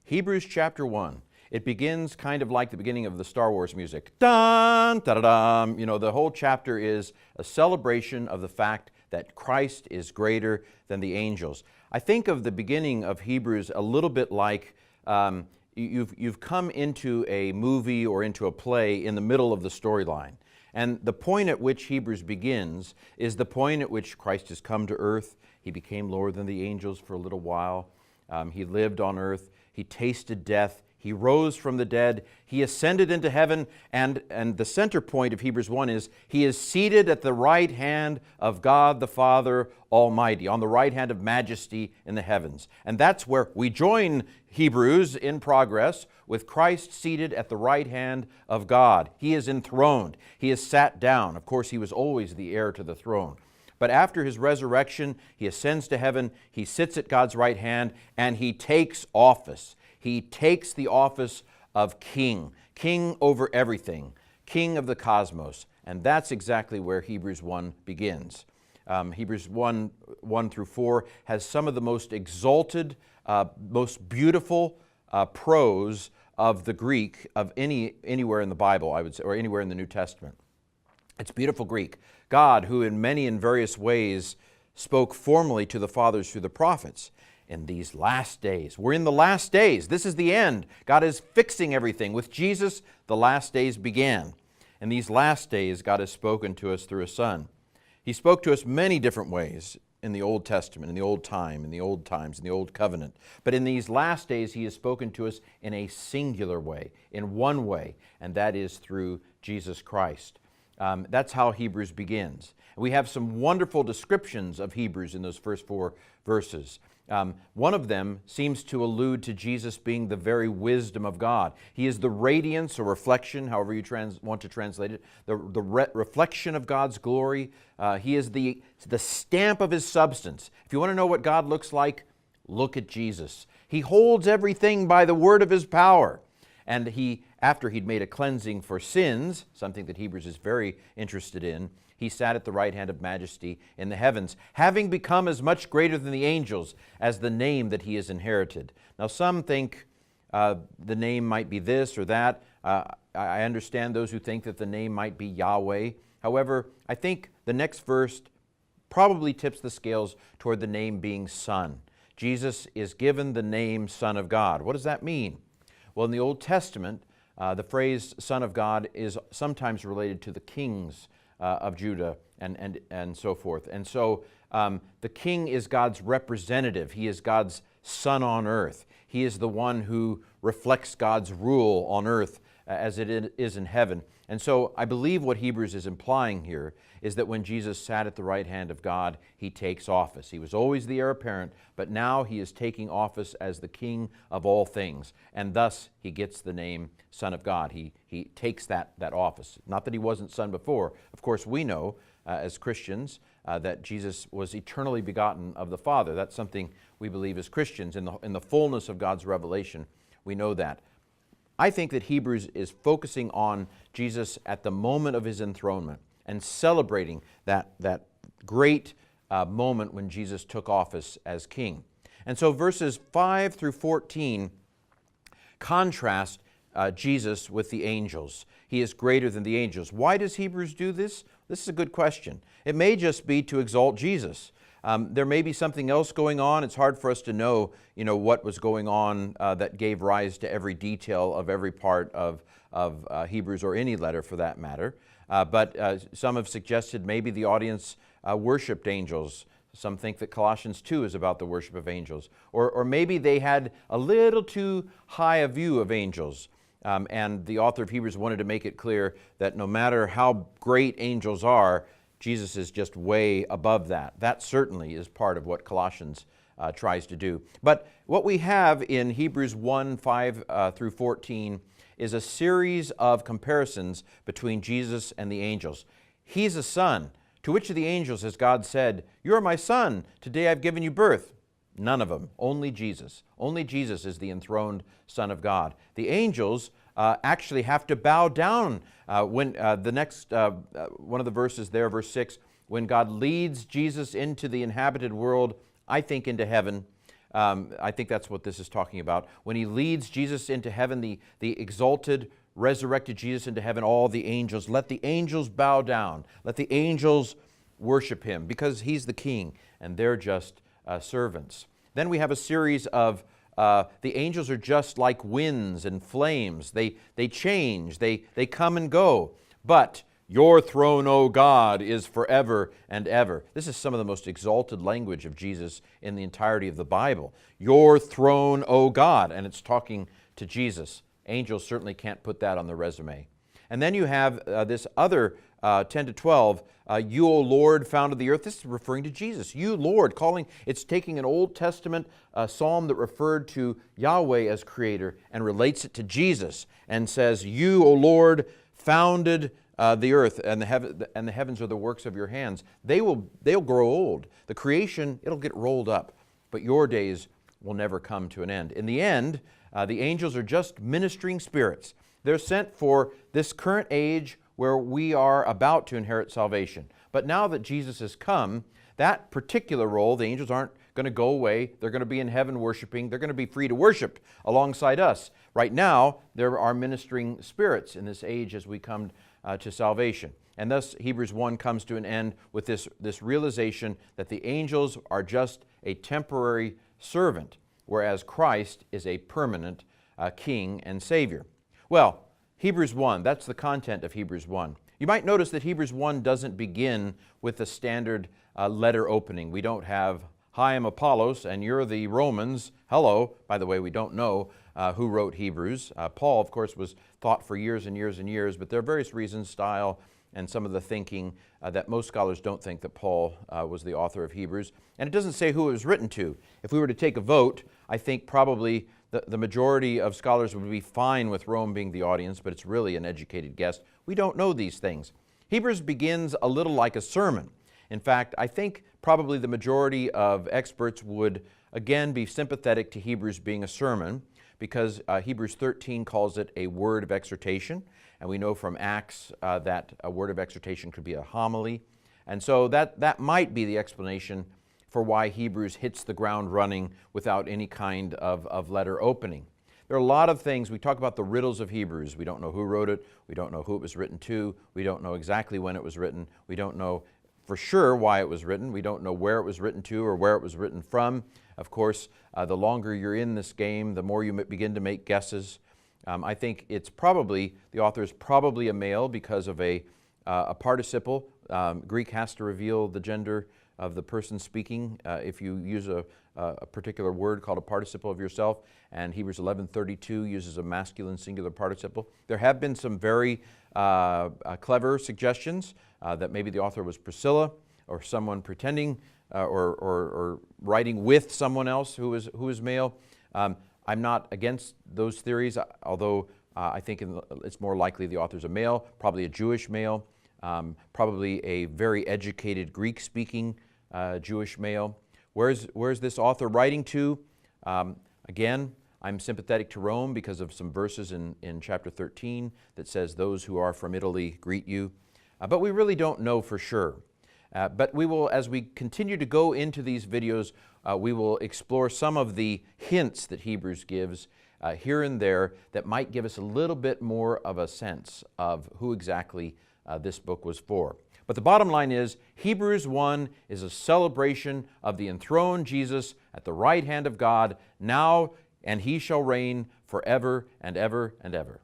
Hebrews chapter 1. It begins kind of like the beginning of the Star Wars music. Dun, da-da-dum. You know, the whole chapter is a celebration of the fact that Christ is greater than the angels. I think of the beginning of Hebrews a little bit like you've come into a movie or into a play in the middle of the storyline. And the point at which Hebrews begins is the point at which Christ has come to earth. He became lower than the angels for a little while. He lived on earth. He tasted death. He rose from the dead. He ascended into heaven. And the center point of Hebrews 1 is He is seated at the right hand of God the Father Almighty, on the right hand of majesty in the heavens. And that's where we join Hebrews in progress with Christ seated at the right hand of God. He is enthroned. He is sat down. Of course, He was always the heir to the throne. But after His resurrection, He ascends to heaven. He sits at God's right hand and He takes office. He takes the office of king, king over everything, king of the cosmos. And that's exactly where Hebrews 1 begins. Hebrews 1 through 4 has some of the most exalted, most beautiful prose of the Greek of anywhere in the Bible, I would say, or anywhere in the New Testament. It's beautiful Greek. God, who in many and various ways spoke formally to the fathers through the prophets, in these last days. We're in the last days. This is the end. God is fixing everything. With Jesus, the last days began. In these last days, God has spoken to us through a Son. He spoke to us many different ways in the Old Testament, in the Old Time, in the Old Times, in the Old Covenant. But in these last days, He has spoken to us in a singular way, in one way, and that is through Jesus Christ. That's how Hebrews begins. We have some wonderful descriptions of Hebrews in those first 4 verses. One of them seems to allude to Jesus being the very wisdom of God. He is the radiance or reflection, however you want to translate it, the reflection of God's glory. He is the stamp of His substance. If you want to know what God looks like, look at Jesus. He holds everything by the word of His power. And He, after He'd made a cleansing for sins, something that Hebrews is very interested in, He sat at the right hand of majesty in the heavens, having become as much greater than the angels as the name that He has inherited. Now some think the name might be this or that. I understand those who think that the name might be Yahweh. However, I think the next verse probably tips the scales toward the name being Son. Jesus is given the name Son of God. What does that mean? Well, in the Old Testament, the phrase Son of God is sometimes related to the kings of Judah and so forth. And so the king is God's representative. He is God's son on earth. He is the one who reflects God's rule on earth as it is in heaven. And so I believe what Hebrews is implying here is that when Jesus sat at the right hand of God, He takes office. He was always the heir apparent, but now He is taking office as the King of all things. And thus He gets the name Son of God. He takes that office. Not that He wasn't Son before. Of course, we know as Christians that Jesus was eternally begotten of the Father. That's something we believe as Christians. In the fullness of God's revelation, we know that. I think that Hebrews is focusing on Jesus at the moment of His enthronement and celebrating that great moment when Jesus took office as king. And so verses 5 through 14 contrast Jesus with the angels. He is greater than the angels. Why does Hebrews do this? This is a good question. It may just be to exalt Jesus. There may be something else going on. It's hard for us to know, what was going on that gave rise to every detail of every part of Hebrews or any letter for that matter. But some have suggested maybe the audience worshipped angels. Some think that Colossians 2 is about the worship of angels. Or maybe they had a little too high a view of angels. And the author of Hebrews wanted to make it clear that no matter how great angels are, Jesus is just way above that. That certainly is part of what Colossians tries to do. But what we have in Hebrews 1, 5 through 14 is a series of comparisons between Jesus and the angels. He's a son. To which of the angels has God said, "You are my son, today I've given you birth"? None of them, only Jesus. Only Jesus is the enthroned Son of God. The angels actually have to bow down when the next, one of the verses there, verse 6, when God leads Jesus into the inhabited world, I think into heaven, I think that's what this is talking about. When he leads Jesus into heaven, the exalted, resurrected Jesus into heaven, all the angels, let the angels bow down. Let the angels worship him because he's the king and they're just servants. Then we have a series of the angels are just like winds and flames. They change, they come and go. But your throne, O God, is forever and ever. This is some of the most exalted language of Jesus in the entirety of the Bible. Your throne, O God. And it's talking to Jesus. Angels certainly can't put that on the resume. And then you have this other 10 to 12, you, O Lord, founded the earth. This is referring to Jesus. You, Lord, it's taking an Old Testament psalm that referred to Yahweh as creator and relates it to Jesus and says, you, O Lord, founded the earth, and the heavens are the works of your hands. They'll grow old. The creation, it'll get rolled up, but your days will never come to an end. In the end, the angels are just ministering spirits. They're sent for this current age where we are about to inherit salvation. But now that Jesus has come, that particular role, the angels aren't going to go away. They're going to be in heaven worshiping. They're going to be free to worship alongside us. Right now, there are ministering spirits in this age as we come to salvation. And thus, Hebrews 1 comes to an end with this realization that the angels are just a temporary servant, whereas Christ is a permanent king and savior. Well, Hebrews 1, that's the content of Hebrews 1. You might notice that Hebrews 1 doesn't begin with the standard letter opening. We don't have, hi, I'm Apollos, and you're the Romans. Hello. By the way, we don't know who wrote Hebrews. Paul, of course, was thought for years and years and years, but there are various reasons, style, and some of the thinking that most scholars don't think that Paul was the author of Hebrews. And it doesn't say who it was written to. If we were to take a vote, I think probably the majority of scholars would be fine with Rome being the audience, but it's really an educated guess. We don't know these things. Hebrews begins a little like a sermon. In fact, I think probably the majority of experts would again be sympathetic to Hebrews being a sermon because Hebrews 13 calls it a word of exhortation. And we know from Acts that a word of exhortation could be a homily. And so that might be the explanation for why Hebrews hits the ground running without any kind of letter opening. There are a lot of things. We talk about the riddles of Hebrews. We don't know who wrote it. We don't know who it was written to. We don't know exactly when it was written. We don't know for sure why it was written. We don't know where it was written to or where it was written from. Of course, the longer you're in this game, the more you begin to make guesses. I think it's probably, the author is probably a male because of a participle. Greek has to reveal the gender of the person speaking if you use a particular word called a participle of yourself, and Hebrews 11:32 uses a masculine singular participle. There have been some very clever suggestions that maybe the author was Priscilla or someone pretending or writing with someone else who is male. I'm not against those theories, although I think it's more likely the author's a male, probably a Jewish male, probably a very educated Greek-speaking Jewish male. Where's this author writing to? Again, I'm sympathetic to Rome because of some verses in chapter 13 that says, those who are from Italy greet you. But we really don't know for sure. But we will, as we continue to go into these videos, we will explore some of the hints that Hebrews gives here and there that might give us a little bit more of a sense of who exactly this book was for. But the bottom line is, Hebrews 1 is a celebration of the enthroned Jesus at the right hand of God now, and he shall reign forever and ever and ever.